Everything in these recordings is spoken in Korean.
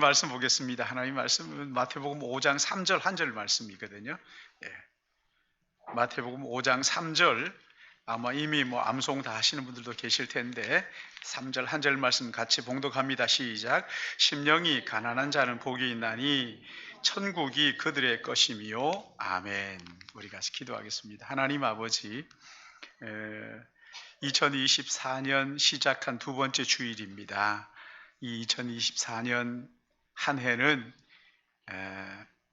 말씀 보겠습니다. 하나님 말씀은 마태복음 5장 3절 한 절 말씀이거든요. 예. 마태복음 5장 3절 아마 이미 암송 다 하시는 분들도 계실 텐데 3절 한 절 말씀 같이 봉독합니다. 시작. 심령이 가난한 자는 복이 있나니 천국이 그들의 것이미요. 아멘. 우리 같이 기도하겠습니다. 하나님 아버지, 2024년 시작한 두 번째 주일입니다. 이 2024년 한 해는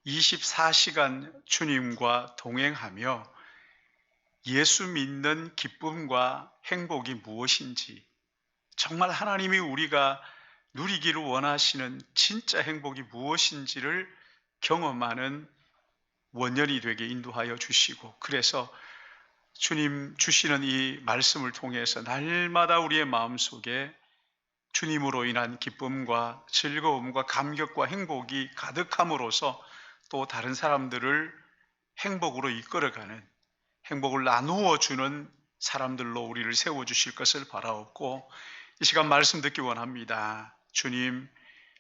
24시간 주님과 동행하며 예수 믿는 기쁨과 행복이 무엇인지, 정말 하나님이 우리가 누리기를 원하시는 진짜 행복이 무엇인지를 경험하는 원년이 되게 인도하여 주시고, 그래서 주님 주시는 이 말씀을 통해서 날마다 우리의 마음속에 주님으로 인한 기쁨과 즐거움과 감격과 행복이 가득함으로써 또 다른 사람들을 행복으로 이끌어가는, 행복을 나누어 주는 사람들로 우리를 세워주실 것을 바라옵고, 이 시간 말씀 듣기 원합니다. 주님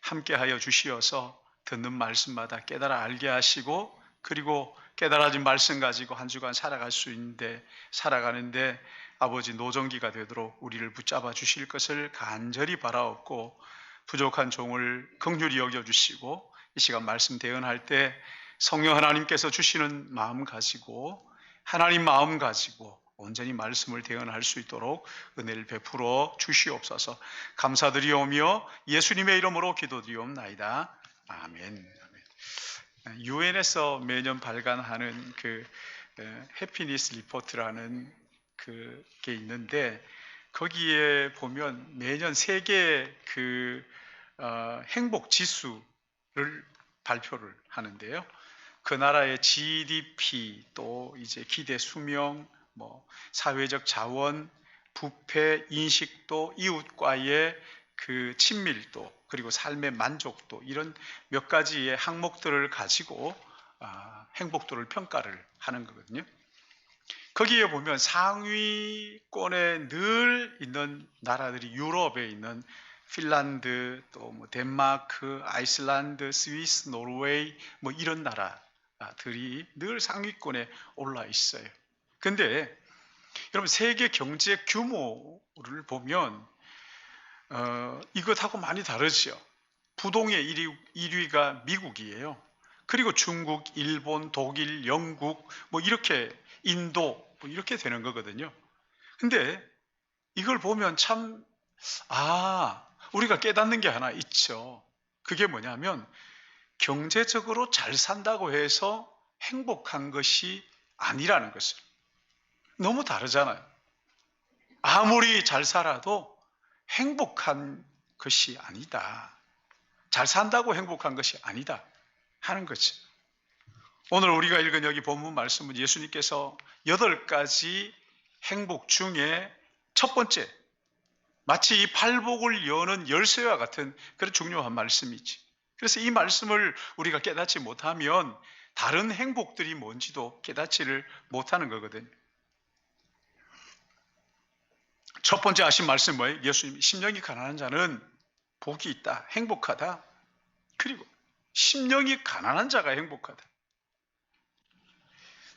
함께하여 주시어서 듣는 말씀마다 깨달아 알게 하시고, 그리고 깨달아진 말씀 가지고 한 주간 살아가는데 아버지 노정기가 되도록 우리를 붙잡아 주실 것을 간절히 바라옵고, 부족한 종을 긍휼히 여겨주시고, 이 시간 말씀 대언할 때 성령 하나님께서 주시는 마음 가지고, 하나님 마음 가지고 온전히 말씀을 대언할 수 있도록 은혜를 베풀어 주시옵소서. 감사드리오며 예수님의 이름으로 기도드리옵나이다. 아멘. 유엔에서 매년 발간하는 그 해피니스 리포트라는 그게 있는데, 거기에 보면 매년 세계 행복 지수를 발표를 하는데요. 그 나라의 GDP, 또 이제 기대 수명, 사회적 자원, 부패, 인식도, 이웃과의 그 친밀도, 그리고 삶의 만족도, 이런 몇 가지의 항목들을 가지고 행복도를 평가를 하는 거거든요. 거기에 보면 상위권에 늘 있는 나라들이 유럽에 있는 핀란드, 또 덴마크, 아이슬란드, 스위스, 노르웨이, 이런 나라들이 늘 상위권에 올라 있어요. 근데 여러분, 세계 경제 규모를 보면 이것하고 많이 다르죠. 부동의 1위가 미국이에요. 그리고 중국, 일본, 독일, 영국, 이렇게 인도, 이렇게 되는 거거든요. 근데 이걸 보면 참, 우리가 깨닫는 게 하나 있죠. 그게 뭐냐면, 경제적으로 잘 산다고 해서 행복한 것이 아니라는 것을. 너무 다르잖아요. 아무리 잘 살아도 행복한 것이 아니다. 잘 산다고 행복한 것이 아니다 하는 거지. 오늘 우리가 읽은 여기 본문 말씀은 예수님께서 8가지 행복 중에 첫 번째, 마치 이 팔복을 여는 열쇠와 같은 그런 중요한 말씀이지. 그래서 이 말씀을 우리가 깨닫지 못하면 다른 행복들이 뭔지도 깨닫지를 못하는 거거든요. 첫 번째 하신 말씀은 뭐예요? 예수님이 심령이 가난한 자는 복이 있다, 행복하다. 그리고 심령이 가난한 자가 행복하다.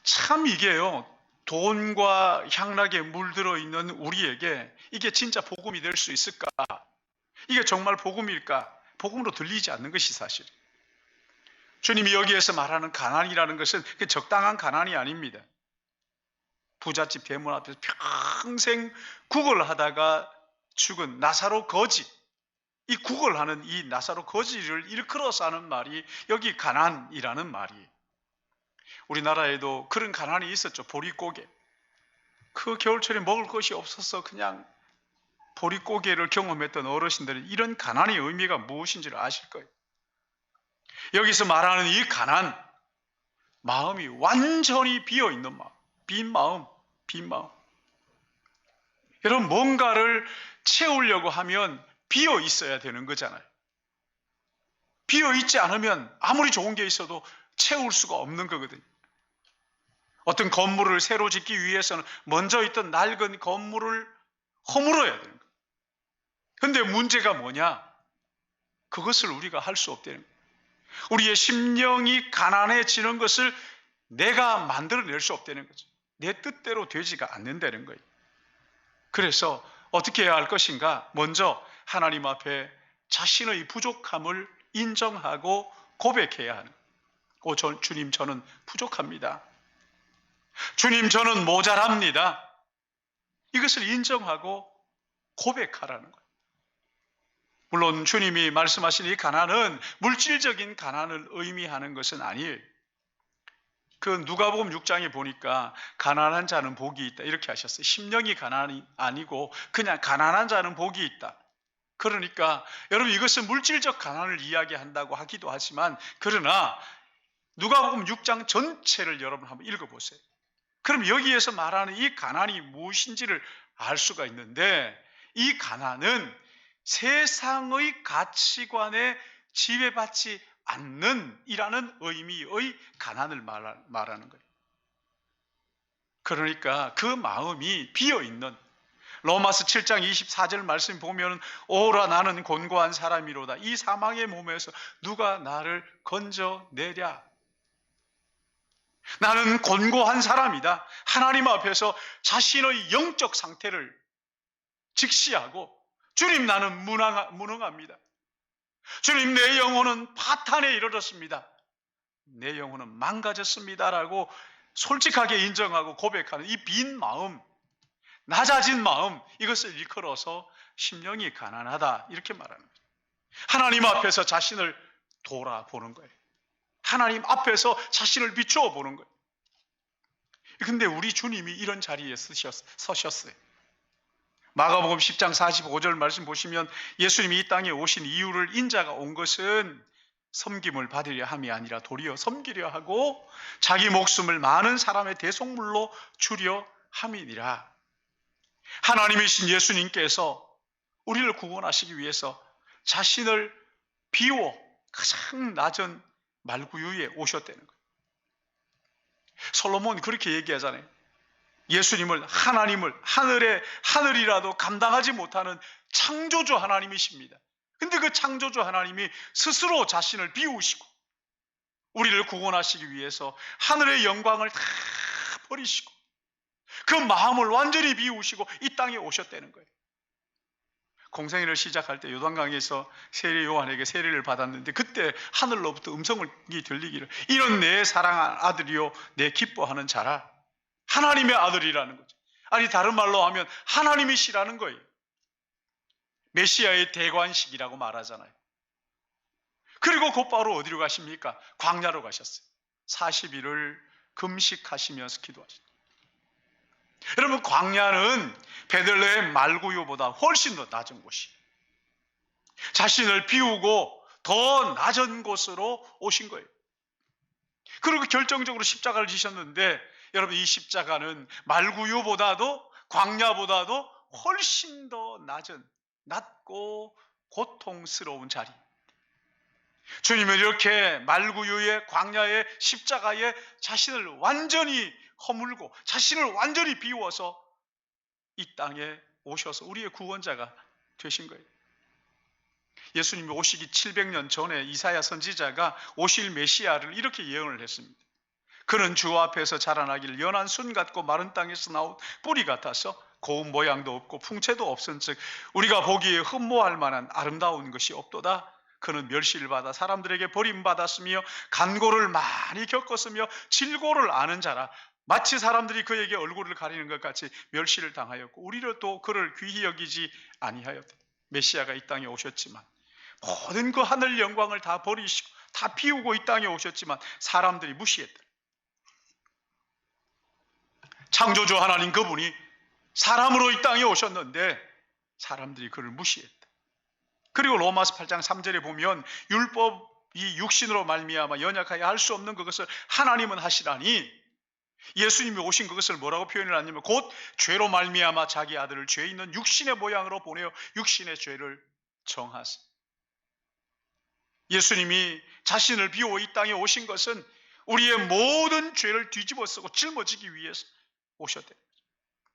참 이게요, 돈과 향락에 물들어 있는 우리에게 이게 진짜 복음이 될 수 있을까? 이게 정말 복음일까? 복음으로 들리지 않는 것이 사실. 주님이 여기에서 말하는 가난이라는 것은 적당한 가난이 아닙니다. 부잣집 대문 앞에서 평생 구걸하다가 죽은 나사로 거지, 이 구걸하는 이 나사로 거지를 일컬어서 하는 말이 여기 가난이라는 말이에요. 우리나라에도 그런 가난이 있었죠. 보릿고개. 그 겨울철에 먹을 것이 없어서 그냥 보릿고개를 경험했던 어르신들은 이런 가난의 의미가 무엇인지를 아실 거예요. 여기서 말하는 이 가난, 마음이 완전히 비어있는 마음, 빈 마음. 여러분, 뭔가를 채우려고 하면 비어 있어야 되는 거잖아요. 비어 있지 않으면 아무리 좋은 게 있어도 채울 수가 없는 거거든요. 어떤 건물을 새로 짓기 위해서는 먼저 있던 낡은 건물을 허물어야 되는 거예요. 근데 문제가 뭐냐? 그것을 우리가 할 수 없다는 거예요. 우리의 심령이 가난해지는 것을 내가 만들어낼 수 없다는 거죠. 내 뜻대로 되지가 않는다는 거예요. 그래서 어떻게 해야 할 것인가? 먼저 하나님 앞에 자신의 부족함을 인정하고 고백해야 하는 거예요. 주님, 저는 부족합니다. 주님, 저는 모자랍니다. 이것을 인정하고 고백하라는 거예요. 물론 주님이 말씀하신 이 가난은 물질적인 가난을 의미하는 것은 아니에요. 그 누가복음 6장에 보니까 가난한 자는 복이 있다 이렇게 하셨어요. 심령이 가난이 아니고 그냥 가난한 자는 복이 있다. 그러니까 여러분, 이것은 물질적 가난을 이야기한다고 하기도 하지만, 그러나 누가복음 6장 전체를 여러분 한번 읽어보세요. 그럼 여기에서 말하는 이 가난이 무엇인지를 알 수가 있는데, 이 가난은 세상의 가치관에 지배받지 않는 이라는 의미의 가난을 말하는 거예요. 그러니까 그 마음이 비어있는, 로마서 7장 24절 말씀 보면 오라 나는 곤고한 사람이로다. 이 사망의 몸에서 누가 나를 건져내랴. 나는 곤고한 사람이다. 하나님 앞에서 자신의 영적 상태를 직시하고, 주님, 나는 무능합니다. 주님, 내 영혼은 파탄에 이르렀습니다. 내 영혼은 망가졌습니다라고 솔직하게 인정하고 고백하는 이 빈 마음, 낮아진 마음, 이것을 일컬어서 심령이 가난하다 이렇게 말하는 거예요. 하나님 앞에서 자신을 돌아보는 거예요. 하나님 앞에서 자신을 비추어 보는 거예요. 근데 우리 주님이 이런 자리에 서셨어요. 마가복음 10장 45절 말씀 보시면 예수님이 이 땅에 오신 이유를, 인자가 온 것은 섬김을 받으려 함이 아니라 도리어 섬기려 하고 자기 목숨을 많은 사람의 대속물로 주려 함이니라. 하나님이신 예수님께서 우리를 구원하시기 위해서 자신을 비워 가장 낮은 말구유에 오셨다는 거예요. 솔로몬 그렇게 얘기하잖아요. 예수님을, 하나님을 하늘이라도 감당하지 못하는 창조주 하나님이십니다. 근데 그 창조주 하나님이 스스로 자신을 비우시고 우리를 구원하시기 위해서 하늘의 영광을 다 버리시고 그 마음을 완전히 비우시고 이 땅에 오셨다는 거예요. 공생애를 시작할 때 요단강에서 세례 요한에게 세례를 받았는데, 그때 하늘로부터 음성이 들리기를, 이런 내 사랑한 아들이요 내 기뻐하는 자라. 하나님의 아들이라는 거죠. 아니, 다른 말로 하면 하나님이시라는 거예요. 메시아의 대관식이라고 말하잖아요. 그리고 곧바로 어디로 가십니까? 광야로 가셨어요. 40일을 금식하시면서 기도하셨어요. 여러분, 광야는 베들레헴 말구유보다 훨씬 더 낮은 곳이에요. 자신을 비우고 더 낮은 곳으로 오신 거예요. 그리고 결정적으로 십자가를 지셨는데, 여러분, 이 십자가는 말구유보다도, 광야보다도 훨씬 더 낮고 고통스러운 자리. 주님은 이렇게 말구유의 광야의 십자가에 자신을 완전히 허물고 자신을 완전히 비워서 이 땅에 오셔서 우리의 구원자가 되신 거예요. 예수님이 오시기 700년 전에 이사야 선지자가 오실 메시아를 이렇게 예언을 했습니다. 그는 주 앞에서 자라나기를 연한 순 같고 마른 땅에서 나온 뿌리 같아서 고운 모양도 없고 풍채도 없은즉 우리가 보기에 흠모할 만한 아름다운 것이 없도다. 그는 멸시를 받아 사람들에게 버림받았으며 간고를 많이 겪었으며 질고를 아는 자라. 마치 사람들이 그에게 얼굴을 가리는 것 같이 멸시를 당하였고 우리를 또 그를 귀히 여기지 아니하였다. 메시아가 이 땅에 오셨지만 모든 그 하늘 영광을 다 버리시고 다 비우고 이 땅에 오셨지만 사람들이 무시했다. 창조주 하나님 그분이 사람으로 이 땅에 오셨는데 사람들이 그를 무시했다. 그리고 로마서 8장 3절에 보면 율법이 육신으로 말미암아 연약하여 할 수 없는 그것을 하나님은 하시라니, 예수님이 오신 그것을 뭐라고 표현을 하냐면 곧 죄로 말미암아 자기 아들을 죄 있는 육신의 모양으로 보내어 육신의 죄를 정하사. 예수님이 자신을 비워 이 땅에 오신 것은 우리의 모든 죄를 뒤집어 쓰고 짊어지기 위해서 오셨대.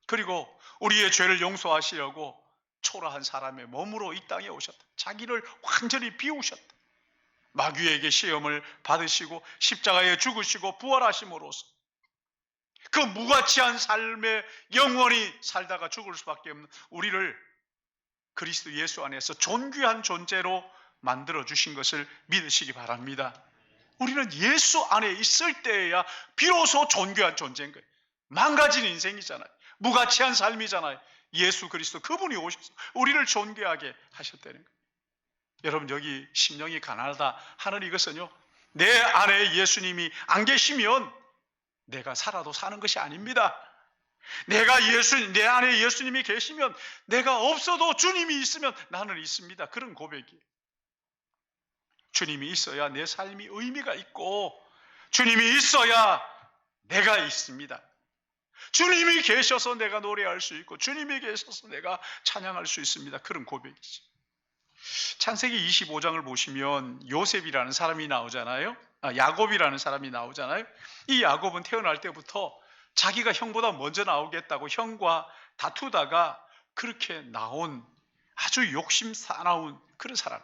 그리고 우리의 죄를 용서하시려고 초라한 사람의 몸으로 이 땅에 오셨다. 자기를 완전히 비우셨다. 마귀에게 시험을 받으시고 십자가에 죽으시고 부활하심으로써 그 무가치한 삶에 영원히 살다가 죽을 수밖에 없는 우리를 그리스도 예수 안에서 존귀한 존재로 만들어 주신 것을 믿으시기 바랍니다. 우리는 예수 안에 있을 때에야 비로소 존귀한 존재인 거예요. 망가진 인생이잖아요. 무가치한 삶이잖아요. 예수 그리스도 그분이 오셔서 우리를 존귀하게 하셨다는 거예요. 여러분, 여기 심령이 가난하다 하는 이것은요, 내 안에 예수님이 안 계시면 내가 살아도 사는 것이 아닙니다. 내 안에 예수님이 계시면, 내가 없어도 주님이 있으면 나는 있습니다. 그런 고백이에요. 주님이 있어야 내 삶이 의미가 있고, 주님이 있어야 내가 있습니다. 주님이 계셔서 내가 노래할 수 있고, 주님이 계셔서 내가 찬양할 수 있습니다. 그런 고백이죠. 창세기 25장을 보시면 요셉이라는 사람이 나오잖아요. 야곱이라는 사람이 나오잖아요. 이 야곱은 태어날 때부터 자기가 형보다 먼저 나오겠다고 형과 다투다가 그렇게 나온 아주 욕심 사나운 그런 사람.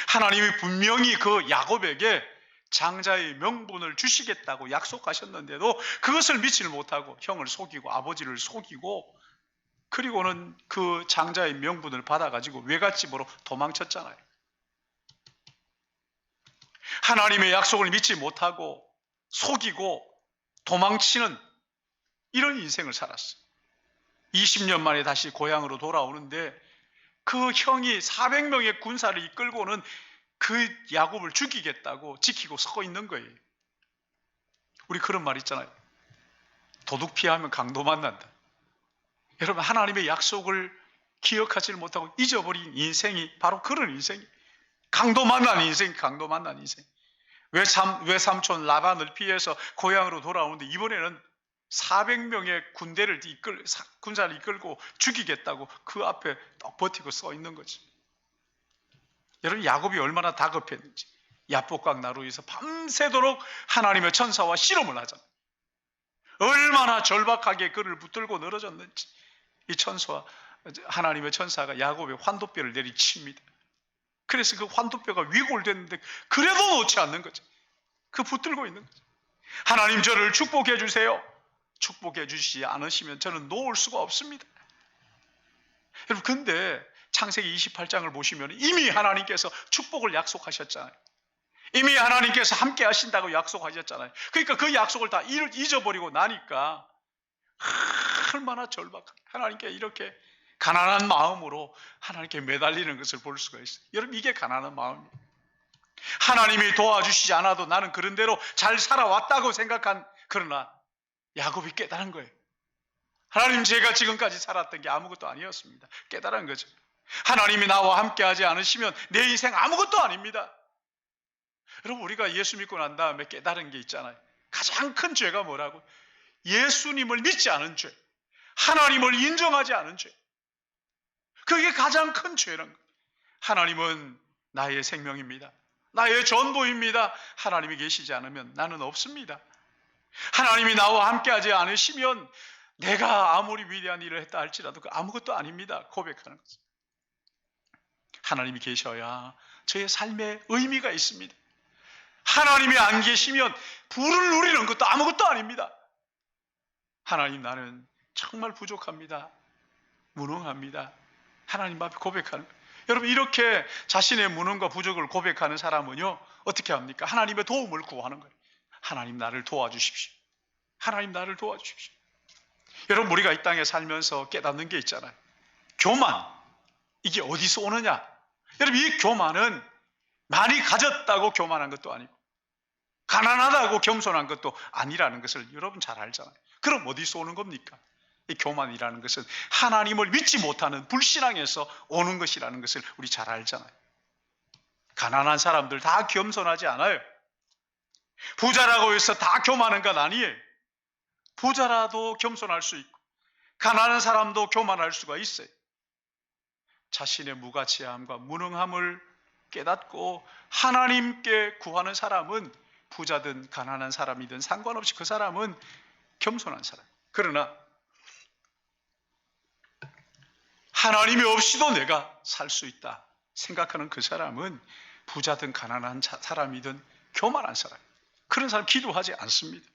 하나님이 분명히 그 야곱에게 장자의 명분을 주시겠다고 약속하셨는데도 그것을 믿지를 못하고 형을 속이고 아버지를 속이고, 그리고는 그 장자의 명분을 받아가지고 외갓집으로 도망쳤잖아요. 하나님의 약속을 믿지 못하고 속이고 도망치는 이런 인생을 살았어요. 20년 만에 다시 고향으로 돌아오는데 그 형이 400명의 군사를 이끌고는 그 야곱을 죽이겠다고 지키고 서 있는 거예요. 우리 그런 말 있잖아요. 도둑 피하면 강도 만난다. 여러분, 하나님의 약속을 기억하지 못하고 잊어버린 인생이 바로 그런 인생이, 강도 만난 인생, 강도 만난 인생. 외삼촌 라반을 피해서 고향으로 돌아오는데 이번에는 400명의 군사를 이끌고 죽이겠다고 그 앞에 딱 버티고 서 있는 거지. 여러분, 야곱이 얼마나 다급했는지. 야복강 나루에서 밤새도록 하나님의 천사와 씨름을 하잖아요. 얼마나 절박하게 그를 붙들고 늘어졌는지. 이 하나님의 천사가 야곱의 환도뼈를 내리칩니다. 그래서 그 환도뼈가 위골됐는데 그래도 놓지 않는 거죠. 그 붙들고 있는 거죠. 하나님, 저를 축복해 주세요. 축복해 주시지 않으시면 저는 놓을 수가 없습니다. 여러분, 근데 창세기 28장을 보시면 이미 하나님께서 축복을 약속하셨잖아요. 이미 하나님께서 함께 하신다고 약속하셨잖아요. 그러니까 그 약속을 다 잊어버리고 나니까 얼마나 절박하게 하나님께 이렇게 가난한 마음으로 하나님께 매달리는 것을 볼 수가 있어요. 여러분, 이게 가난한 마음이에요. 하나님이 도와주시지 않아도 나는 그런 대로 잘 살아왔다고 생각한, 그러나 야곱이 깨달은 거예요. 하나님, 제가 지금까지 살았던 게 아무것도 아니었습니다. 깨달은 거죠. 하나님이 나와 함께 하지 않으시면 내 인생 아무것도 아닙니다. 여러분, 우리가 예수 믿고 난 다음에 깨달은 게 있잖아요. 가장 큰 죄가 뭐라고? 예수님을 믿지 않은 죄, 하나님을 인정하지 않은 죄. 그게 가장 큰 죄란 거예요. 하나님은 나의 생명입니다. 나의 전부입니다. 하나님이 계시지 않으면 나는 없습니다. 하나님이 나와 함께하지 않으시면 내가 아무리 위대한 일을 했다 할지라도 그 아무것도 아닙니다. 고백하는 것은. 하나님이 계셔야 저의 삶에 의미가 있습니다. 하나님이 안 계시면 부를 누리는 것도 아무것도 아닙니다. 하나님, 나는 정말 부족합니다. 무능합니다. 하나님 앞에 고백하는 거예요. 여러분, 이렇게 자신의 무능과 부족을 고백하는 사람은요, 어떻게 합니까? 하나님의 도움을 구하는 거예요. 하나님, 나를 도와주십시오. 하나님, 나를 도와주십시오. 여러분, 우리가 이 땅에 살면서 깨닫는 게 있잖아요. 교만, 이게 어디서 오느냐? 여러분, 이 교만은 많이 가졌다고 교만한 것도 아니고 가난하다고 겸손한 것도 아니라는 것을 여러분 잘 알잖아요. 그럼 어디서 오는 겁니까? 이 교만이라는 것은 하나님을 믿지 못하는 불신앙에서 오는 것이라는 것을 우리 잘 알잖아요. 가난한 사람들 다 겸손하지 않아요. 부자라고 해서 다 교만한 건 아니에요. 부자라도 겸손할 수 있고 가난한 사람도 교만할 수가 있어요. 자신의 무가치함과 무능함을 깨닫고 하나님께 구하는 사람은 부자든 가난한 사람이든 상관없이 그 사람은 겸손한 사람. 그러나 하나님이 없이도 내가 살 수 있다 생각하는 그 사람은 부자든 가난한 사람이든 교만한 사람, 그런 사람 기도하지 않습니다.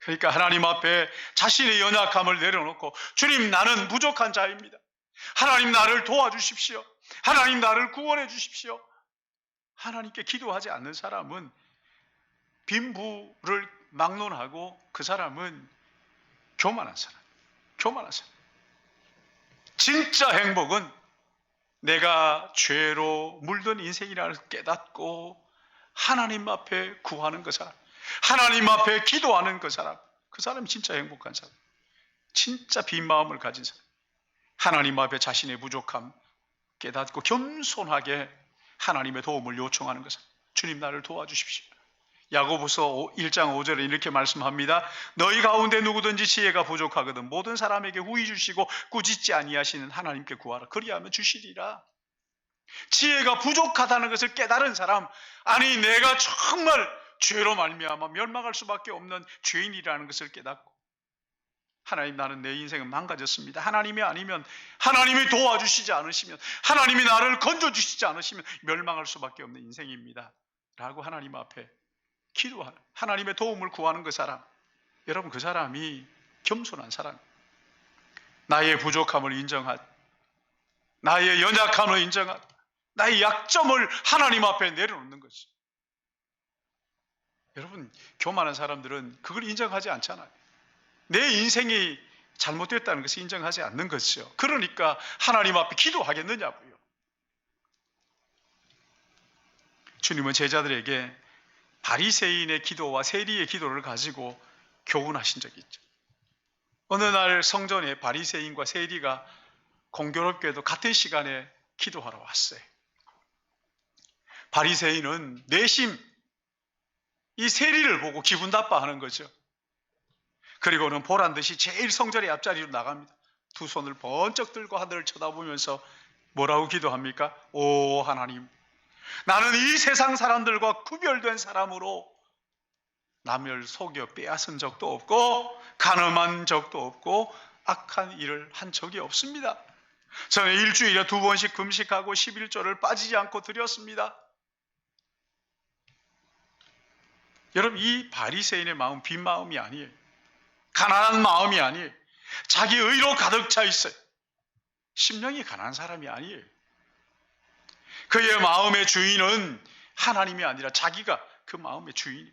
그러니까 하나님 앞에 자신의 연약함을 내려놓고 주님, 나는 부족한 자입니다. 하나님, 나를 도와주십시오. 하나님, 나를 구원해 주십시오. 하나님께 기도하지 않는 사람은 빈부를 막론하고 그 사람은 교만한 사람, 교만한 사람. 진짜 행복은 내가 죄로 물든 인생이라는 걸 깨닫고 하나님 앞에 구하는 그 사람, 하나님 앞에 기도하는 그 사람이 진짜 행복한 사람, 진짜 빈 마음을 가진 사람, 하나님 앞에 자신의 부족함 깨닫고 겸손하게 하나님의 도움을 요청하는 것. 주님, 나를 도와주십시오. 야고보서 1장 5절에 이렇게 말씀합니다. 너희 가운데 누구든지 지혜가 부족하거든 모든 사람에게 후히 주시고 꾸짖지 아니하시는 하나님께 구하라. 그리하면 주시리라. 지혜가 부족하다는 것을 깨달은 사람, 아니 내가 정말 죄로 말미암아 멸망할 수밖에 없는 죄인이라는 것을 깨닫고, 하나님, 나는 내 인생은 망가졌습니다. 하나님이 아니면, 하나님이 도와주시지 않으시면, 하나님이 나를 건져주시지 않으시면 멸망할 수밖에 없는 인생입니다 라고 하나님 앞에 기도하는, 하나님의 도움을 구하는 그 사람, 여러분, 그 사람이 겸손한 사람, 나의 부족함을 인정하고 나의 연약함을 인정하고 나의 약점을 하나님 앞에 내려놓는 것이. 여러분, 교만한 사람들은 그걸 인정하지 않잖아요. 내 인생이 잘못됐다는 것을 인정하지 않는 것이죠. 그러니까 하나님 앞에 기도하겠느냐고요. 주님은 제자들에게 바리새인의 기도와 세리의 기도를 가지고 교훈하신 적이 있죠. 어느 날 성전에 바리새인과 세리가 공교롭게도 같은 시간에 기도하러 왔어요. 바리새인은 내심 이 세리를 보고 기분 나빠하는 거죠. 그리고는 보란듯이 제일 성전의 앞자리로 나갑니다. 두 손을 번쩍 들고 하늘을 쳐다보면서 뭐라고 기도합니까? 오 하나님, 나는 이 세상 사람들과 구별된 사람으로 남을 속여 빼앗은 적도 없고 간음한 적도 없고 악한 일을 한 적이 없습니다. 저는 일주일에 2번씩 금식하고 11조를 빠지지 않고 드렸습니다. 여러분, 이 바리새인의 마음 빈 마음이 아니에요. 가난한 마음이 아니에요. 자기 의로 가득 차 있어요. 심령이 가난한 사람이 아니에요. 그의 마음의 주인은 하나님이 아니라 자기가 그 마음의 주인이에요.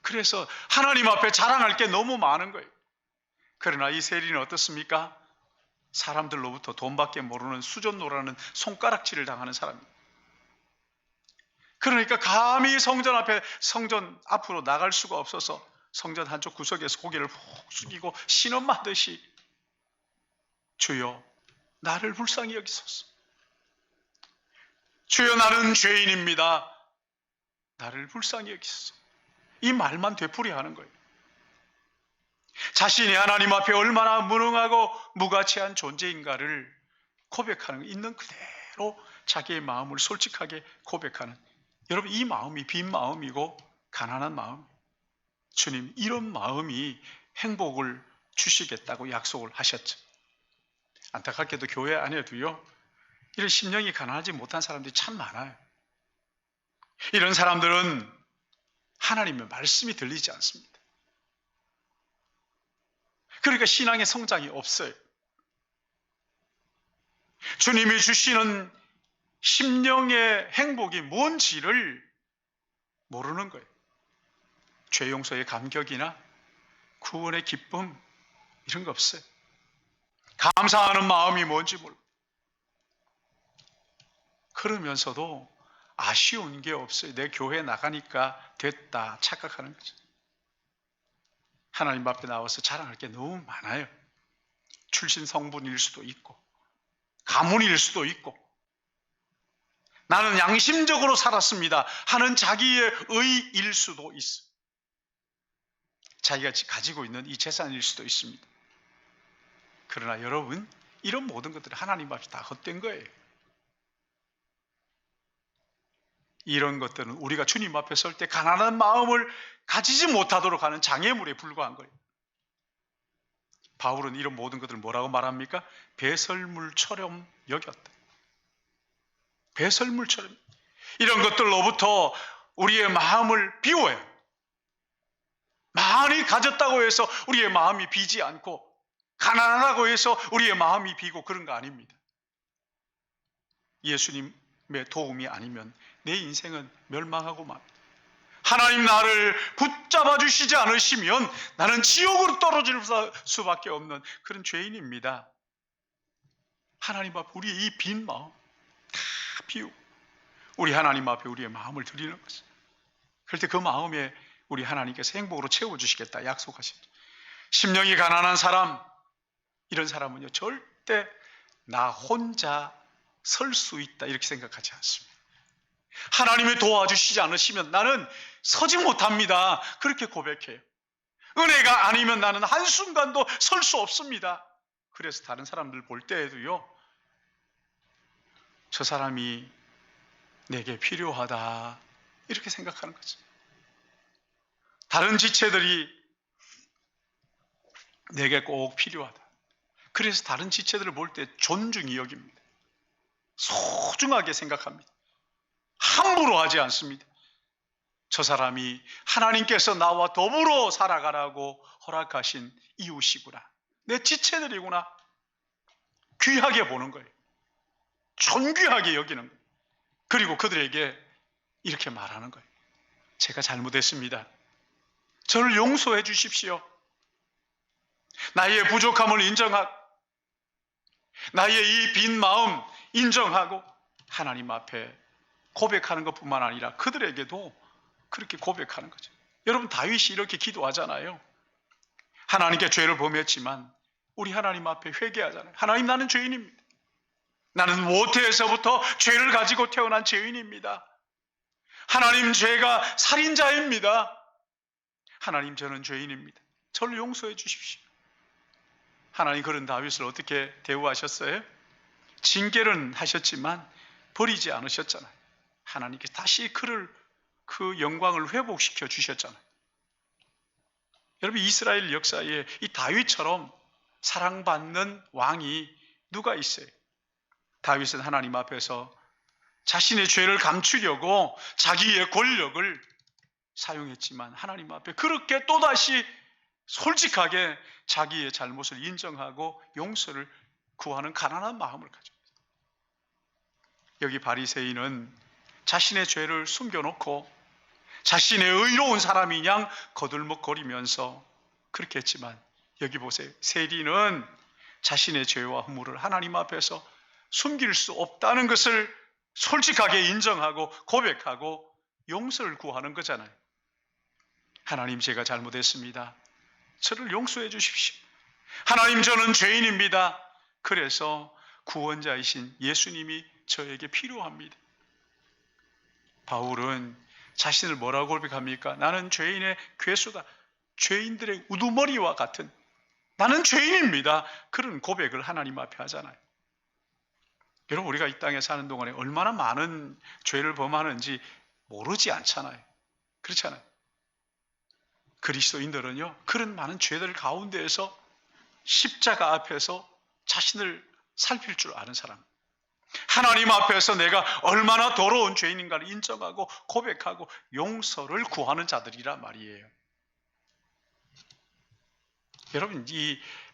그래서 하나님 앞에 자랑할 게 너무 많은 거예요. 그러나 이 세리는 어떻습니까? 사람들로부터 돈밖에 모르는 수전노라는 손가락질을 당하는 사람입니다. 그러니까 감히 성전 앞으로 나갈 수가 없어서 성전 한쪽 구석에서 고개를 푹 숙이고 신음하듯이 주여, 나를 불쌍히 여기소서. 주여, 나는 죄인입니다. 나를 불쌍히 여기소서. 이 말만 되풀이하는 거예요. 자신이 하나님 앞에 얼마나 무능하고 무가치한 존재인가를 고백하는 거, 있는 그대로 자기의 마음을 솔직하게 고백하는, 여러분, 이 마음이 빈 마음이고 가난한 마음, 주님 이런 마음이 행복을 주시겠다고 약속을 하셨죠. 안타깝게도 교회 안에도요, 이런 심령이 가난하지 못한 사람들이 참 많아요. 이런 사람들은 하나님의 말씀이 들리지 않습니다. 그러니까 신앙의 성장이 없어요. 주님이 주시는 심령의 행복이 뭔지를 모르는 거예요. 죄 용서의 감격이나 구원의 기쁨, 이런 거 없어요. 감사하는 마음이 뭔지 모르고, 그러면서도 아쉬운 게 없어요. 내 교회 나가니까 됐다 착각하는 거죠. 하나님 앞에 나와서 자랑할 게 너무 많아요. 출신 성분일 수도 있고 가문일 수도 있고 나는 양심적으로 살았습니다 하는 자기의 의일 수도 있어요. 자기가 가지고 있는 이 재산일 수도 있습니다. 그러나 여러분, 이런 모든 것들은 하나님 앞에 다 헛된 거예요. 이런 것들은 우리가 주님 앞에 설 때 가난한 마음을 가지지 못하도록 하는 장애물에 불과한 거예요. 바울은 이런 모든 것들을 뭐라고 말합니까? 배설물처럼 여겼다. 배설물처럼. 이런 것들로부터 우리의 마음을 비워야 해요. 많이 가졌다고 해서 우리의 마음이 비지 않고, 가난하다고 해서 우리의 마음이 비고 그런 거 아닙니다. 예수님의 도움이 아니면 내 인생은 멸망하고 맙니다. 하나님 나를 붙잡아 주시지 않으시면 나는 지옥으로 떨어질 수밖에 없는 그런 죄인입니다. 하나님 앞에 우리의 이 빈 마음 다 비우고 우리 하나님 앞에 우리의 마음을 드리는 것입니다. 그럴 때 그 마음에 우리 하나님께서 행복으로 채워주시겠다 약속하시죠. 심령이 가난한 사람, 이런 사람은요 절대 나 혼자 설 수 있다 이렇게 생각하지 않습니다. 하나님이 도와주시지 않으시면 나는 서지 못합니다. 그렇게 고백해요. 은혜가 아니면 나는 한순간도 설 수 없습니다. 그래서 다른 사람들 볼 때에도요, 저 사람이 내게 필요하다 이렇게 생각하는 거죠. 다른 지체들이 내게 꼭 필요하다. 그래서 다른 지체들을 볼 때 존중히 여깁니다. 소중하게 생각합니다. 함부로 하지 않습니다. 저 사람이 하나님께서 나와 더불어 살아가라고 허락하신 이웃이구나. 내 지체들이구나. 귀하게 보는 거예요. 존귀하게 여기는 거예요. 그리고 그들에게 이렇게 말하는 거예요. 제가 잘못했습니다. 저를 용서해 주십시오. 나의 부족함을 인정하고 나의 이 빈 마음 인정하고 하나님 앞에 고백하는 것뿐만 아니라 그들에게도 그렇게 고백하는 거죠. 여러분, 다윗이 이렇게 기도하잖아요. 하나님께 죄를 범했지만 우리 하나님 앞에 회개하잖아요. 하나님, 나는 죄인입니다. 나는 모태에서부터 죄를 가지고 태어난 죄인입니다. 하나님, 죄가 살인자입니다. 하나님, 저는 죄인입니다. 저를 용서해 주십시오. 하나님 그런 다윗을 어떻게 대우하셨어요? 징계는 하셨지만 버리지 않으셨잖아요. 하나님께서 다시 그를 그 영광을 회복시켜 주셨잖아요. 여러분, 이스라엘 역사에 이 다윗처럼 사랑받는 왕이 누가 있어요? 다윗은 하나님 앞에서 자신의 죄를 감추려고 자기의 권력을 사용했지만 하나님 앞에 그렇게 또다시 솔직하게 자기의 잘못을 인정하고 용서를 구하는 가난한 마음을 가집니다. 여기 바리새인은 자신의 죄를 숨겨놓고 자신의 의로운 사람인 양 거들먹거리면서 그렇게 했지만, 여기 보세요. 세리는 자신의 죄와 허물을 하나님 앞에서 숨길 수 없다는 것을 솔직하게 인정하고 고백하고 용서를 구하는 거잖아요. 하나님, 제가 잘못했습니다. 저를 용서해 주십시오. 하나님, 저는 죄인입니다. 그래서 구원자이신 예수님이 저에게 필요합니다. 바울은 자신을 뭐라고 고백합니까? 나는 죄인의 괴수다. 죄인들의 우두머리와 같은, 나는 죄인입니다. 그런 고백을 하나님 앞에 하잖아요. 여러분, 우리가 이 땅에 사는 동안에 얼마나 많은 죄를 범하는지 모르지 않잖아요. 그렇잖아요. 그리스도인들은요, 그런 많은 죄들 가운데에서 십자가 앞에서 자신을 살필 줄 아는 사람, 하나님 앞에서 내가 얼마나 더러운 죄인인가를 인정하고 고백하고 용서를 구하는 자들이란 말이에요. 여러분,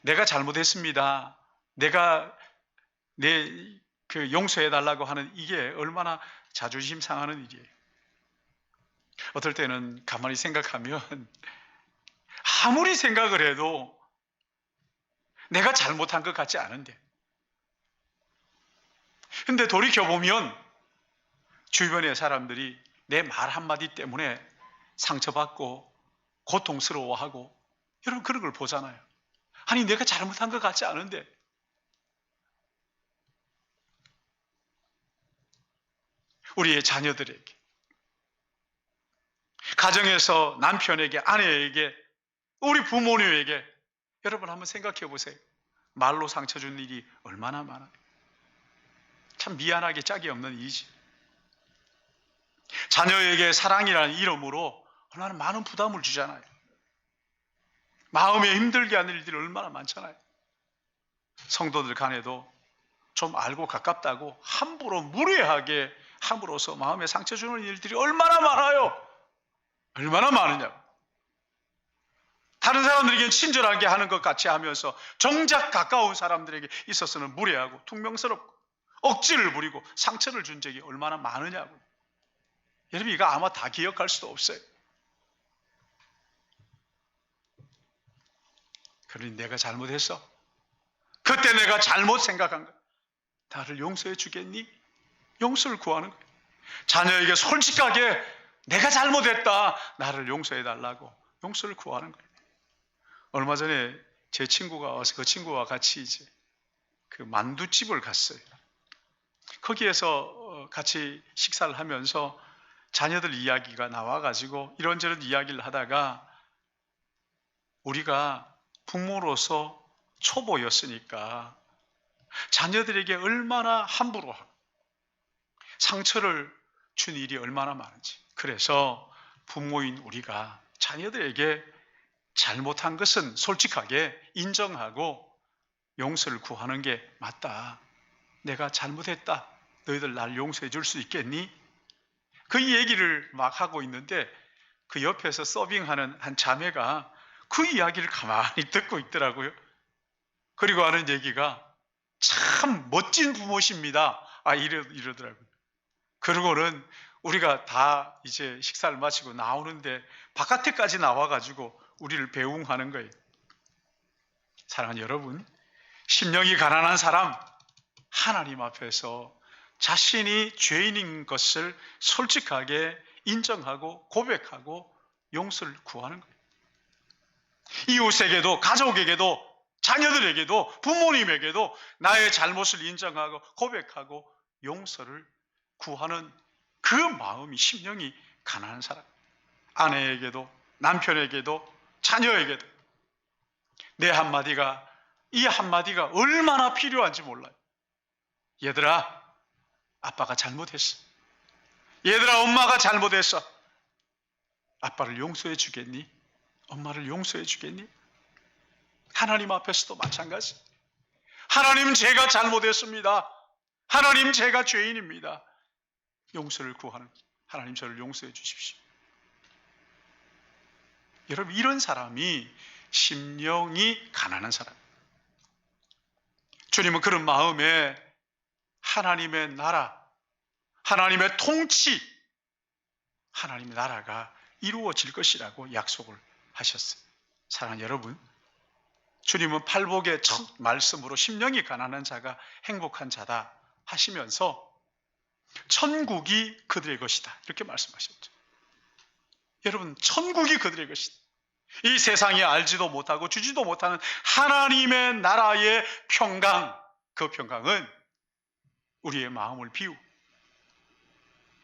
내가 잘못했습니다, 내가 용서해달라고 하는 이게 얼마나 자존심 상하는 일이에요. 어떨 때는 가만히 생각하면 아무리 생각을 해도 내가 잘못한 것 같지 않은데, 근데 돌이켜보면 주변의 사람들이 내 말 한마디 때문에 상처받고 고통스러워하고, 여러분 그런 걸 보잖아요. 아니, 내가 잘못한 것 같지 않은데. 우리의 자녀들에게, 가정에서 남편에게, 아내에게, 우리 부모님에게, 여러분 한번 생각해 보세요. 말로 상처 준 일이 얼마나 많아요. 참 미안하게 짝이 없는 일이지. 자녀에게 사랑이라는 이름으로 얼마나 많은 부담을 주잖아요. 마음에 힘들게 하는 일들이 얼마나 많잖아요. 성도들 간에도 좀 알고 가깝다고 함부로 무례하게 함으로써 마음에 상처 주는 일들이 얼마나 많아요. 얼마나 많으냐고. 다른 사람들에게는 친절하게 하는 것 같이 하면서 정작 가까운 사람들에게 있어서는 무례하고 퉁명스럽고 억지를 부리고 상처를 준 적이 얼마나 많으냐고. 여러분, 이거 아마 다 기억할 수도 없어요. 그러니 내가 잘못했어. 그때 내가 잘못 생각한 거. 나를 용서해 주겠니? 용서를 구하는 거예요. 자녀에게 솔직하게 내가 잘못했다. 나를 용서해 달라고 용서를 구하는 거예요. 얼마 전에 제 친구가 와서 그 친구와 같이 이제 그 만두집을 갔어요. 거기에서 같이 식사를 하면서 자녀들 이야기가 나와가지고 이런저런 이야기를 하다가 우리가 부모로서 초보였으니까 자녀들에게 얼마나 함부로 하고 상처를 준 일이 얼마나 많은지, 그래서 부모인 우리가 자녀들에게 잘못한 것은 솔직하게 인정하고 용서를 구하는 게 맞다. 내가 잘못했다. 너희들 날 용서해 줄 수 있겠니? 그 얘기를 막 하고 있는데 그 옆에서 서빙하는 한 자매가 그 이야기를 가만히 듣고 있더라고요. 그리고 하는 얘기가 참 멋진 부모십니다. 이러더라고요. 그러고는 우리가 다 이제 식사를 마치고 나오는데 바깥에까지 나와가지고 우리를 배웅하는 거예요. 사랑하는 여러분, 심령이 가난한 사람, 하나님 앞에서 자신이 죄인인 것을 솔직하게 인정하고 고백하고 용서를 구하는 거예요. 이웃에게도, 가족에게도, 자녀들에게도, 부모님에게도 나의 잘못을 인정하고 고백하고 용서를 구하는 그 마음이, 심령이 가난한 사람. 아내에게도, 남편에게도, 자녀에게도 내 한마디가, 이 한마디가 얼마나 필요한지 몰라요. 얘들아, 아빠가 잘못했어. 얘들아, 엄마가 잘못했어. 아빠를 용서해 주겠니? 엄마를 용서해 주겠니? 하나님 앞에서도 마찬가지. 하나님, 제가 잘못했습니다. 하나님, 제가 죄인입니다. 용서를 구하는, 하나님 저를 용서해 주십시오. 여러분, 이런 사람이 심령이 가난한 사람. 주님은 그런 마음에 하나님의 나라, 하나님의 통치, 하나님의 나라가 이루어질 것이라고 약속을 하셨어요. 사랑하는 여러분, 주님은 팔복의 첫 말씀으로 심령이 가난한 자가 행복한 자다 하시면서 천국이 그들의 것이다 이렇게 말씀하셨죠. 여러분, 천국이 그들의 것이다. 이 세상에 알지도 못하고 주지도 못하는 하나님의 나라의 평강, 그 평강은 우리의 마음을 비우고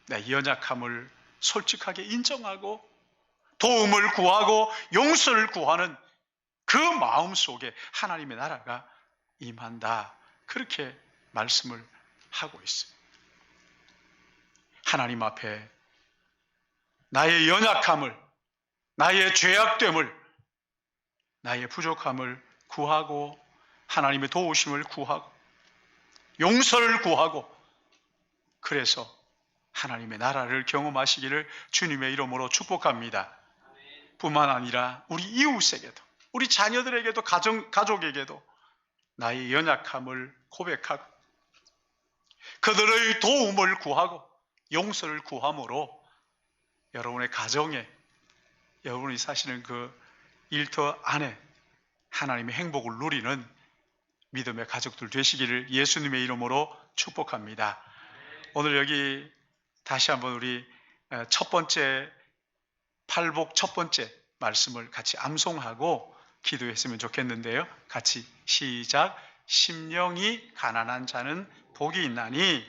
내 연약함을 솔직하게 인정하고 도움을 구하고 용서를 구하는 그 마음 속에 하나님의 나라가 임한다. 그렇게 말씀을 하고 있어요. 하나님 앞에 나의 연약함을, 나의 죄악됨을, 나의 부족함을 구하고 하나님의 도우심을 구하고 용서를 구하고, 그래서 하나님의 나라를 경험하시기를 주님의 이름으로 축복합니다. 뿐만 아니라 우리 이웃에게도, 우리 자녀들에게도, 가족에게도 나의 연약함을 고백하고 그들의 도움을 구하고 용서를 구함으로 여러분의 가정에, 여러분이 사시는 그 일터 안에 하나님의 행복을 누리는 믿음의 가족들 되시기를 예수님의 이름으로 축복합니다. 오늘 여기 다시 한번 우리 첫 번째, 팔복 첫 번째 말씀을 같이 암송하고 기도했으면 좋겠는데요. 같이 시작. 심령이 가난한 자는 복이 있나니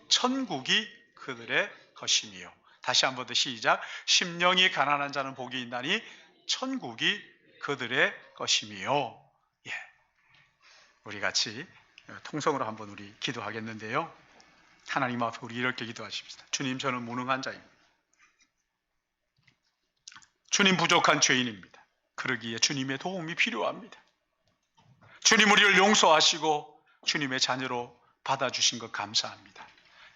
천국이 그들의 것이며. 다시 한번 더 시작. 심령이 가난한 자는 복이 있나니 천국이 그들의 것이며. 예. 우리 같이 통성으로 한번 우리 기도하겠는데요. 하나님 앞에 우리 이렇게 기도하십시다. 주님, 저는 무능한 자입니다. 주님, 부족한 죄인입니다. 그러기에 주님의 도움이 필요합니다. 주님 우리를 용서하시고 주님의 자녀로 받아주신 것 감사합니다.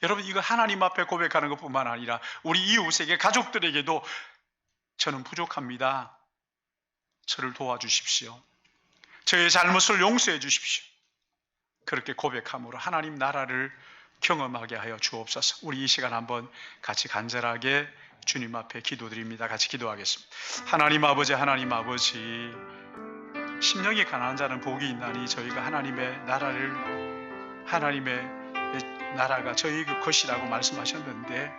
여러분, 이거 하나님 앞에 고백하는 것뿐만 아니라 우리 이웃에게, 가족들에게도 저는 부족합니다, 저를 도와주십시오, 저의 잘못을 용서해 주십시오, 그렇게 고백함으로 하나님 나라를 경험하게 하여 주옵소서. 우리 이 시간 한번 같이 간절하게 주님 앞에 기도드립니다. 같이 기도하겠습니다. 하나님 아버지, 하나님 아버지, 심령이 가난한 자는 복이 있나니 저희가 하나님의 나라가 저희 것이라고 말씀하셨는데,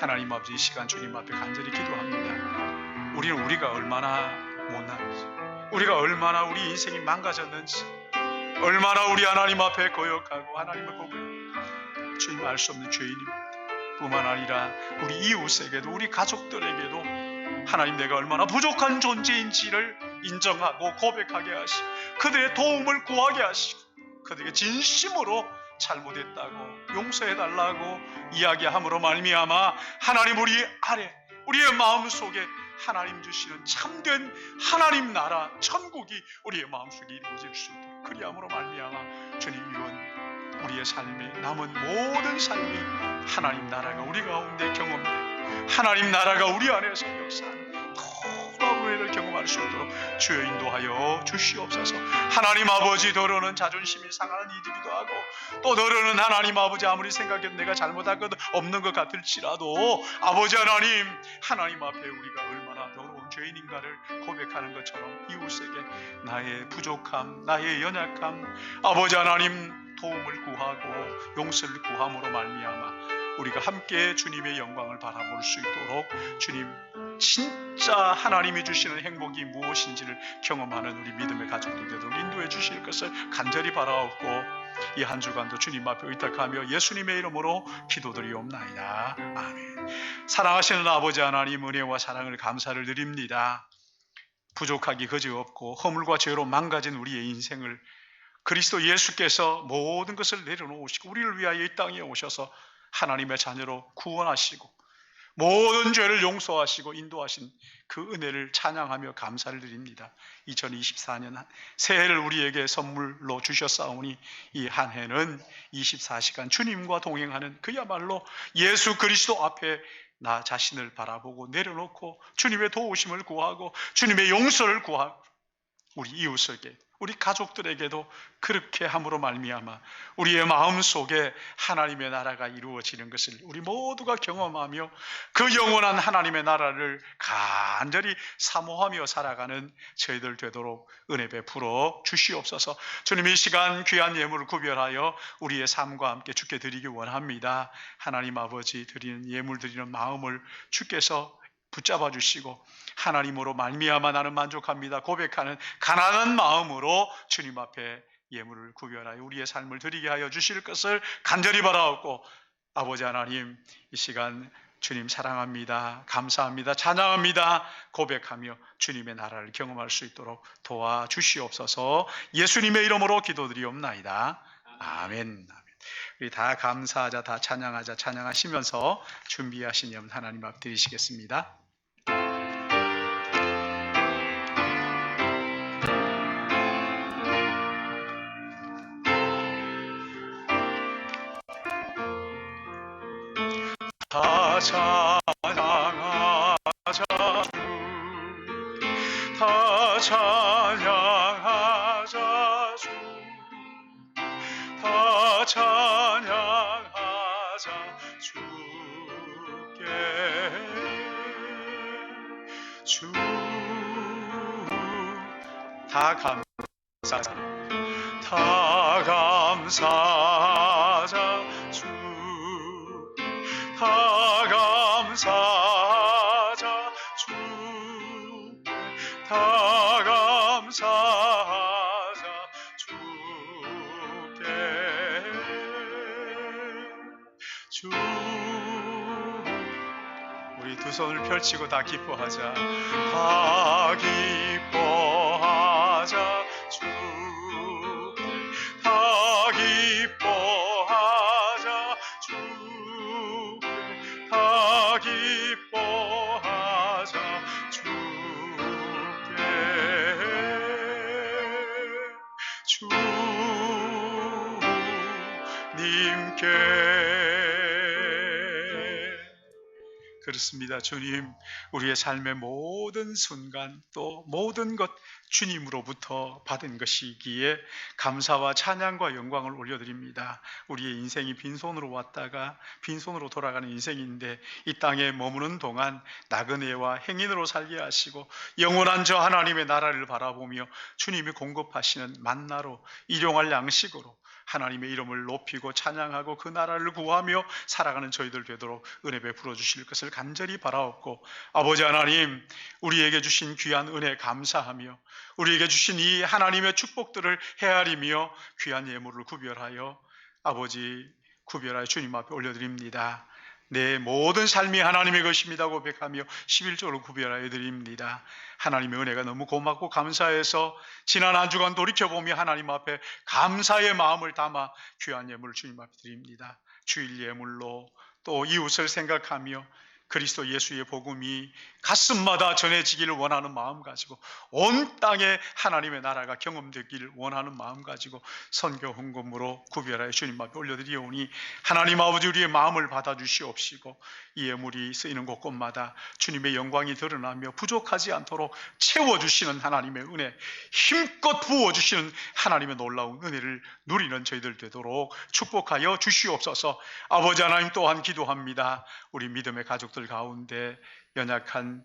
하나님 아버지, 이 시간 주님 앞에 간절히 기도합니다. 우리는 우리가 얼마나 못난지, 우리가 얼마나 우리 인생이 망가졌는지, 얼마나 우리 하나님 앞에 거역하고 하나님을 고백합니다. 주님, 알 수 없는 죄인입니다. 뿐만 아니라 우리 이웃에게도, 우리 가족들에게도 하나님, 내가 얼마나 부족한 존재인지를 인정하고 고백하게 하시고 그들의 도움을 구하게 하시고 그들에게 진심으로 잘못했다고 용서해달라고 이야기함으로 말미암아 하나님, 우리의 마음속에 하나님 주시는 참된 하나님 나라 천국이 우리의 마음속에 이루어질 수 있도록, 그리함으로 말미암아 주님, 이원 우리의 삶이, 남은 모든 삶이 하나님 나라가 우리 가운데 경험되고 하나님 나라가 우리 안에서 역사하는 놀라운 은혜를 경험할 수 있도록 주여 인도하여 주시옵소서. 하나님 아버지, 더러는 자존심이 상하는 일이기도 하고, 또 더러는 하나님 아버지, 아무리 생각해도 내가 잘못한 것 없는 것 같을지라도 아버지 하나님 앞에 우리가 얼마나 더러운 죄인인가를 고백하는 것처럼 이웃에게 나의 부족함, 나의 연약함, 아버지 하나님 도움을 구하고 용서를 구함으로 말미암아 우리가 함께 주님의 영광을 바라볼 수 있도록 주님, 진짜 하나님이 주시는 행복이 무엇인지를 경험하는 우리 믿음의 가족들 되도록 인도해 주실 것을 간절히 바라옵고, 이 한 주간도 주님 앞에 의탁하며 예수님의 이름으로 기도드리옵나이다. 아멘. 사랑하시는 아버지 하나님, 은혜와 사랑을 감사를 드립니다. 부족하기 그지없고 허물과 죄로 망가진 우리의 인생을 그리스도 예수께서 모든 것을 내려놓으시고 우리를 위하여 이 땅에 오셔서 하나님의 자녀로 구원하시고 모든 죄를 용서하시고 인도하신 그 은혜를 찬양하며 감사를 드립니다. 2024년 새해를 우리에게 선물로 주셨사오니 이 한 해는 24시간 주님과 동행하는, 그야말로 예수 그리스도 앞에 나 자신을 바라보고 내려놓고 주님의 도우심을 구하고 주님의 용서를 구하고 우리 이웃에게, 우리 가족들에게도 그렇게 함으로 말미암아 우리의 마음속에 하나님의 나라가 이루어지는 것을 우리 모두가 경험하며 그 영원한 하나님의 나라를 간절히 사모하며 살아가는 저희들 되도록 은혜 베풀어 주시옵소서. 주님, 이 시간 귀한 예물을 구별하여 우리의 삶과 함께 주께 드리기 원합니다. 하나님 아버지, 드리는 예물 드리는 마음을 주께서 붙잡아 주시고 하나님으로 말미암아 나는 만족합니다 고백하는 가난한 마음으로 주님 앞에 예물을 구별하여 우리의 삶을 드리게 하여 주실 것을 간절히 바라옵고, 아버지 하나님, 이 시간 주님 사랑합니다, 감사합니다, 찬양합니다 고백하며 주님의 나라를 경험할 수 있도록 도와주시옵소서. 예수님의 이름으로 기도드리옵나이다. 아멘. 우리 다 감사하자, 다 찬양하자. 찬양하시면서 준비하신 예물 하나님 앞 드리시겠습니다. 다 찬양하자 주, 다 찬양하자 주, 다 찬양하자 주께. 주 다 감사하자, 다 감사하자 주, 다 감사하자 주, 다 감사하자 주께. 주, 우리 두 손을 펼치고 다 기뻐하자. 다 기뻐하자 주, 다 기뻐하자 주, 다 기뻐하자 주께. 그렇습니다. 주님, 우리의 삶의 모든 순간 또 모든 것 주님으로부터 받은 것이기에 감사와 찬양과 영광을 올려드립니다. 우리의 인생이 빈손으로 왔다가 빈손으로 돌아가는 인생인데 이 땅에 머무는 동안 나그네와 행인으로 살게 하시고 영원한 저 하나님의 나라를 바라보며 주님이 공급하시는 만나로 일용할 양식으로 하나님의 이름을 높이고 찬양하고 그 나라를 구하며 살아가는 저희들 되도록 은혜 베풀어 주실 것을 간절히 바라옵고, 아버지 하나님, 우리에게 주신 귀한 은혜 감사하며 우리에게 주신 이 하나님의 축복들을 헤아리며 귀한 예물을 구별하여 주님 앞에 올려드립니다. 내 모든 삶이 하나님의 것입니다 고백하며 11조를 구별하여 드립니다. 하나님의 은혜가 너무 고맙고 감사해서 지난 한 주간 돌이켜보며 하나님 앞에 감사의 마음을 담아 귀한 예물을 주님 앞에 드립니다. 주일 예물로 또 이웃을 생각하며 그리스도 예수의 복음이 가슴마다 전해지기를 원하는 마음 가지고 온 땅에 하나님의 나라가 경험되기를 원하는 마음 가지고 선교 헌금으로 구별하여 주님 앞에 올려드리오니 하나님 아버지 우리의 마음을 받아주시옵시고 이 예물이 쓰이는 곳곳마다 주님의 영광이 드러나며 부족하지 않도록 채워주시는 하나님의 은혜, 힘껏 부어주시는 하나님의 놀라운 은혜를 누리는 저희들 되도록 축복하여 주시옵소서. 아버지 하나님 또한 기도합니다. 우리 믿음의 가족들 가운데 연약한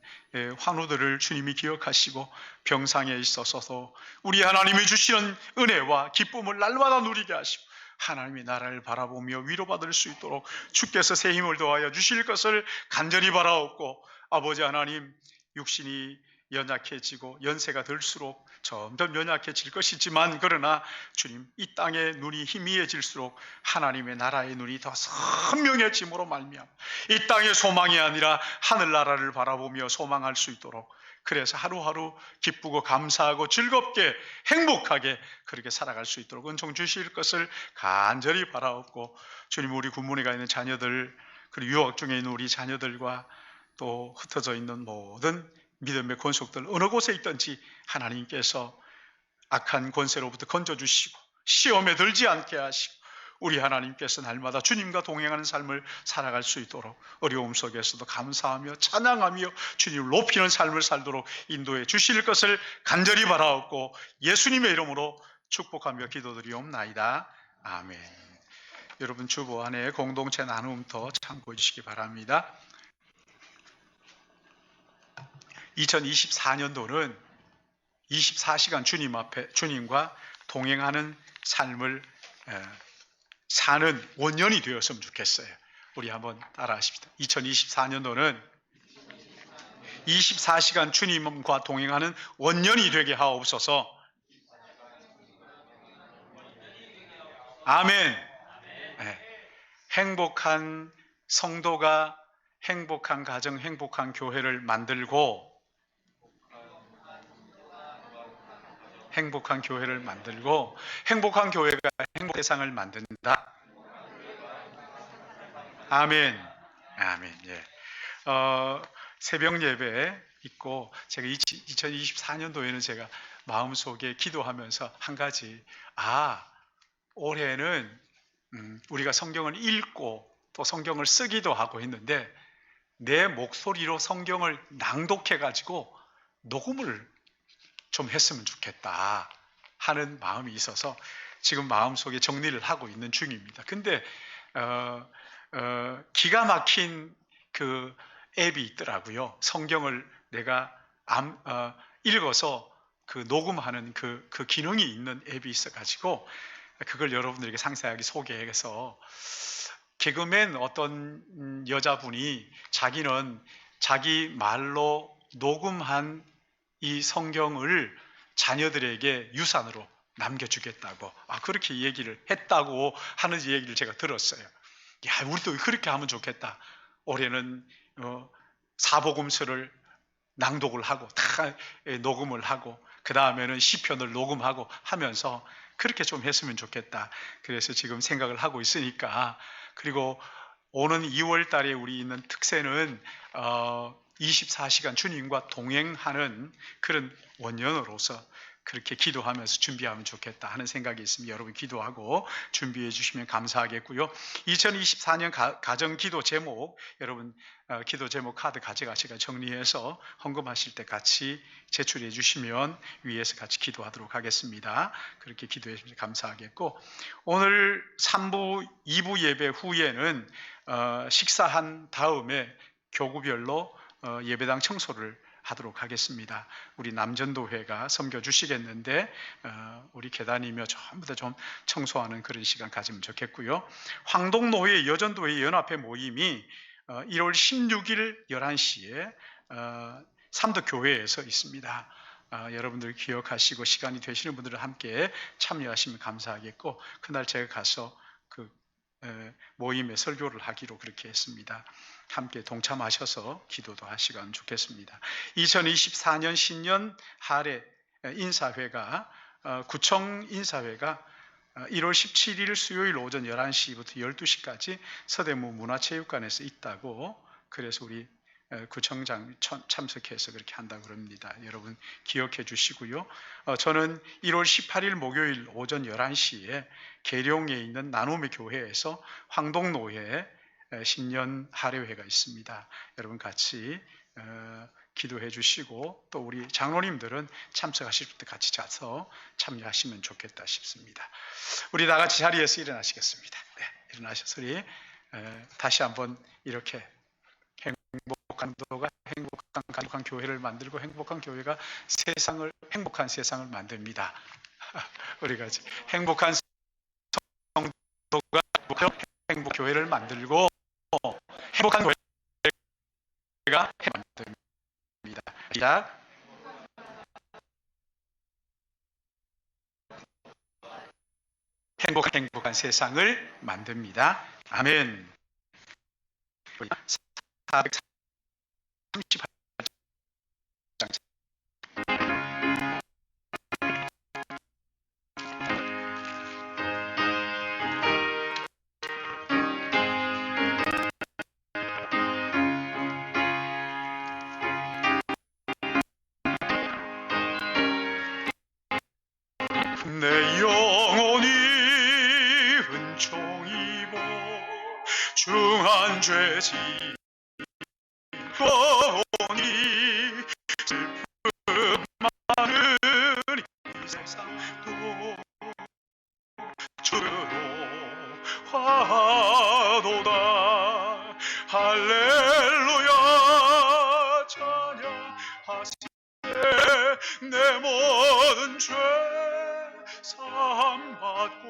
환우들을 주님이 기억하시고 병상에 있어서도 우리 하나님이 주시는 은혜와 기쁨을 날마다 누리게 하시고 하나님의 나라를 바라보며 위로받을 수 있도록 주께서 새 힘을 더하여 주실 것을 간절히 바라옵고, 아버지 하나님, 육신이 연약해지고 연세가 들수록 점점 연약해질 것이지만 그러나 주님, 이 땅의 눈이 희미해질수록 하나님의 나라의 눈이 더 선명해짐으로 말미암아 이 땅의 소망이 아니라 하늘나라를 바라보며 소망할 수 있도록, 그래서 하루하루 기쁘고 감사하고 즐겁게 행복하게 그렇게 살아갈 수 있도록 은총 주실 것을 간절히 바라옵고, 주님, 우리 군문에 가 있는 자녀들, 그리고 유학 중에 있는 우리 자녀들과 또 흩어져 있는 모든 믿음의 권속들 어느 곳에 있든지 하나님께서 악한 권세로부터 건져주시고 시험에 들지 않게 하시고 우리 하나님께서 날마다 주님과 동행하는 삶을 살아갈 수 있도록 어려움 속에서도 감사하며 찬양하며 주님을 높이는 삶을 살도록 인도해 주실 것을 간절히 바라옵고 예수님의 이름으로 축복하며 기도드리옵나이다. 아멘. 여러분 주보 안에 공동체 나눔터 참고해 주시기 바랍니다. 2024년도는 24시간 주님 앞에 주님과 동행하는 삶을 사는 원년이 되었으면 좋겠어요. 우리 한번 따라 하십시다. 2024년도는 24시간 주님과 동행하는 원년이 되게 하옵소서. 아멘. 행복한 성도가 행복한 가정, 행복한 교회를 만들고 행복한 교회가 행복 세상을 만든다. 아멘. 아멘. 예. 새벽 예배 있고 제가 2024년도에는 제가 마음속에 기도하면서 한 가지, 올해는 우리가 성경을 읽고 또 성경을 쓰기도 하고 했는데 내 목소리로 성경을 낭독해 가지고 녹음을 좀 했으면 좋겠다 하는 마음이 있어서 지금 마음속에 정리를 하고 있는 중입니다. 근데 기가 막힌 그 앱이 있더라고요. 성경을 내가 읽어서 그 녹음하는 그 기능이 있는 앱이 있어가지고 그걸 여러분들에게 상세하게 소개해서, 개그맨 어떤 여자분이 자기는 자기 말로 녹음한 이 성경을 자녀들에게 유산으로 남겨주겠다고 그렇게 얘기를 했다고 하는 얘기를 제가 들었어요. 우리도 그렇게 하면 좋겠다. 올해는 사복음서를 낭독을 하고 다 녹음을 하고 그 다음에는 시편을 녹음하고 하면서 그렇게 좀 했으면 좋겠다. 그래서 지금 생각을 하고 있으니까, 그리고 오는 2월 달에 우리 있는 특세는 24시간 주님과 동행하는 그런 원년으로서 그렇게 기도하면서 준비하면 좋겠다 하는 생각이 있으면 여러분 기도하고 준비해 주시면 감사하겠고요. 2024년 가정 기도 제목 여러분 기도 제목 카드 가져가시고 정리해서 헌금하실 때 같이 제출해 주시면 위에서 같이 기도하도록 하겠습니다. 그렇게 기도해 주시면 감사하겠고, 오늘 3부 2부 예배 후에는 식사한 다음에 교구별로 예배당 청소를 하도록 하겠습니다. 우리 남전도회가 섬겨주시겠는데 우리 계단이며 전부 다 좀 청소하는 그런 시간 가지면 좋겠고요. 황동노회 여전도회 연합회 모임이 1월 16일 11시에 삼덕교회에서 있습니다. 여러분들 기억하시고 시간이 되시는 분들은 함께 참여하시면 감사하겠고, 그날 제가 가서 그 모임에 설교를 하기로 그렇게 했습니다. 함께 동참하셔서 기도도 하시면 좋겠습니다. 2024년 신년 할애 인사회가 구청 인사회가 1월 17일 수요일 오전 11시부터 12시까지 서대문 문화체육관에서 있다고, 그래서 우리 구청장 참석해서 그렇게 한다고 합니다. 여러분 기억해 주시고요. 저는 1월 18일 목요일 오전 11시에 계룡에 있는 나눔의 교회에서 황동노회 신년 할애회가 있습니다. 여러분 같이 기도해 주시고, 또 우리 장로님들은 참석하실 때 같이 가서 참여하시면 좋겠다 싶습니다. 우리 다 같이 자리에서 일어나시겠습니다. 네, 일어나셔서 우리 다시 한번 이렇게 행복한 도가 행복한 교회를 만들고 행복한 교회가 행복한 세상을 만듭니다. 우리가 행복한 성도가 행복 교회를 만들고 행복한 교회가 만듭니다. 시작. 행복한 세상을 만듭니다. 아멘. 438장 내 영혼이 은총입어 중한 죄지 오니 슬픔 많은 이 세상도 주로 화도다. 할렐루야 찬양하시네. 내 모든 죄 사함받고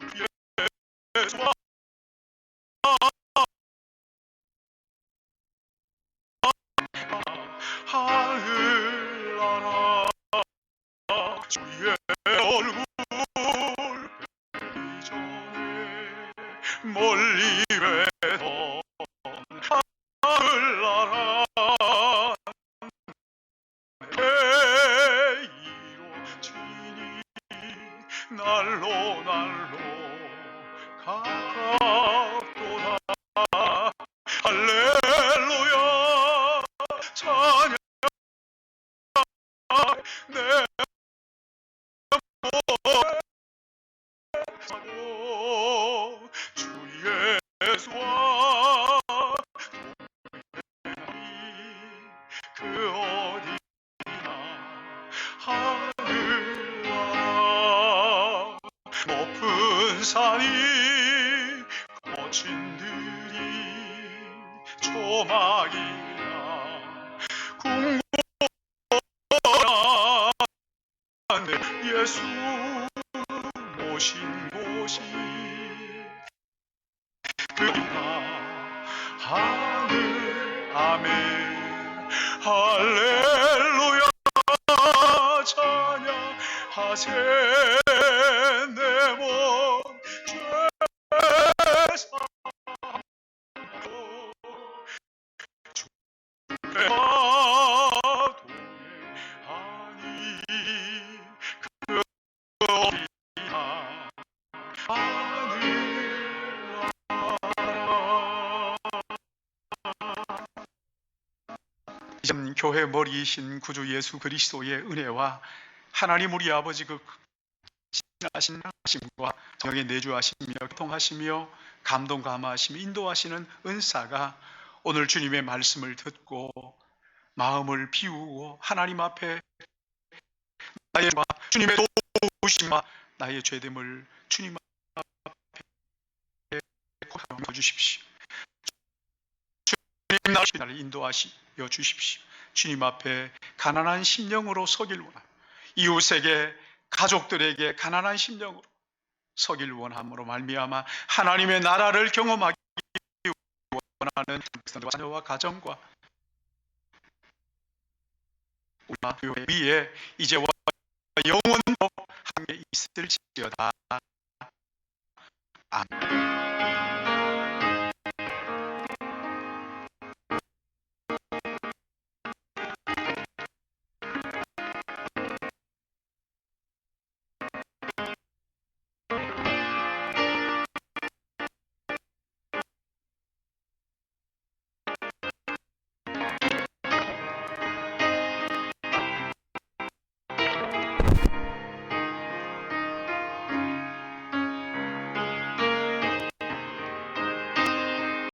주의 예수와 하늘 나라 주의 얼굴 뵈기 전에 멀리 뵈던 하늘 나라 내 이루어지니 날로 가깝도다. 할렐루야 찬양 내 모든 주 예수와 그 어디나 하늘나라 높은 산이 거친 들이 조막이나 궁궐한 예수 모신 곳이 그리나 하늘. 아멘. 할렐루야 찬양하세. 내 몸 죄 사함도 주와 동행하니 그 어디나 하늘나라. 이전 교회 머리이신 구주 예수 그리스도의 은혜와 하나님 우리 아버지 그 신하신 하심과 정의 내주하시며 교통하시며 감동 감화하시며 인도하시는 은사가 오늘 주님의 말씀을 듣고 마음을 비우고 하나님 앞에 나의 죄와 주님의 도우심과 나의 죄됨을 주님 앞에 고백하여 주십시오. 주님 나를 인도하시어 주십시오. 주님 앞에 가난한 심령으로 서길 원합니다. 이웃에게 가족들에게 가난한 심령으로 서길 원함으로 말미암아 하나님의 나라를 경험하기 원하는 자녀와 가정과 우리가 교회 위에 이제와 영원토록 함께 있을지어다. 아멘.